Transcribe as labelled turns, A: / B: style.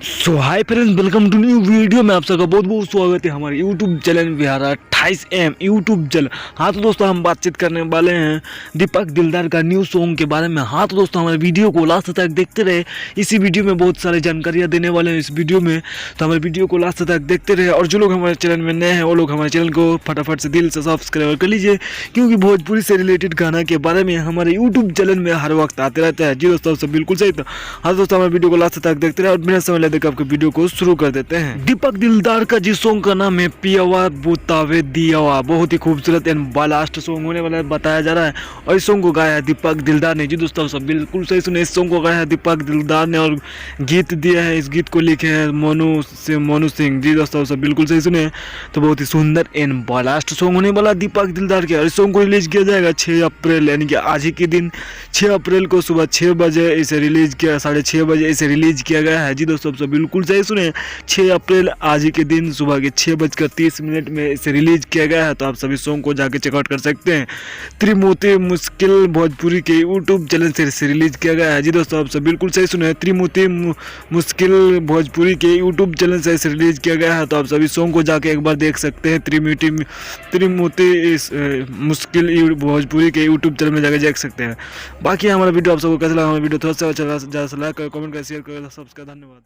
A: So hi friends, welcome to new video में आप सबका बहुत बहुत स्वागत है हमारे यूट्यूब चैनल बिहारा 28M यूट्यूब चैनल। हाँ तो दोस्तों, हम बातचीत करने वाले हैं दीपक दिलदार का न्यू सॉन्ग के बारे में। हाँ तो दोस्तों, हमारे वीडियो को लास्ट तक देखते रहे। इसी वीडियो में बहुत सारी जानकारियाँ देने वाले हैं इस वीडियो में, तो हमारे वीडियो को लास्ट तक देखते रहे। और जो लोग हमारे चैनल में नए हैं वो लोग हमारे चैनल को फटाफट से दिल से सब्सक्राइब कर लीजिए, क्योंकि भोजपुरी से रिलेटेड गाना के बारे में हमारे यूट्यूब चैनल में हर वक्त आते रहता है। जी दोस्तों, सब बिल्कुल सही था। हाँ दोस्तों, हमारे वीडियो को लास्ट तक देखते रहे और बिना समय लेकर आपके वीडियो को शुरू कर देते हैं। दीपक दिलदार का जिस सॉन्ग का नाम है पियावा बुतावे दियावा, बहुत ही खूबसूरत एंड बालास्ट सॉन्ग होने वाला बताया जा रहा है। और इस सॉन्ग को गाया है दीपक दिलदार ने। जी दोस्तों, सब बिल्कुल सही सुने, इस सॉन्ग को गाया है दीपक दिलदार ने और गीत दिया है, इस गीत को लिखे हैं मोनू सिंह। जी दोस्तों, सब बिल्कुल सही सुने। तो बहुत ही सुंदर एंड बालास्ट सॉन्ग होने वाला दीपक दिलदार के। और इस सॉन्ग को रिलीज किया जाएगा 6 अप्रैल, यानी कि आज ही के दिन 6 अप्रैल को सुबह 6 बजे इसे रिलीज किया, 6:30 बजे इसे रिलीज किया गया है। जी दोस्तों, सब बिल्कुल सही सुने, 6 अप्रैल आज ही के दिन सुबह के 6:30 में इसे रिलीज किया गया है। तो आप सभी सॉन्ग को जाके चेकआउट कर सकते हैं। त्रिमूर्ति मुश्किल भोजपुरी के यूट्यूब चैनल से इसे रिलीज किया गया है। जी दोस्तों, आप सब बिल्कुल सही सुने, त्रिमूर्ति मुश्किल भोजपुरी के यूट्यूब चैनल से इसे रिलीज किया गया है। तो आप सभी सॉन्ग को जाके एक बार देख सकते हैं। त्रिमूर्ति मुश्किल भोजपुरी के यूट्यूब चैनल में जाके देख सकते हैं। बाकी हमारा वीडियो आप सबको कैसा लगा, हमारा वीडियो थोड़ा सा ज़्यादा लाइक करें, कमेंट करें, शेयर करें, सब्सक्राइब। धन्यवाद।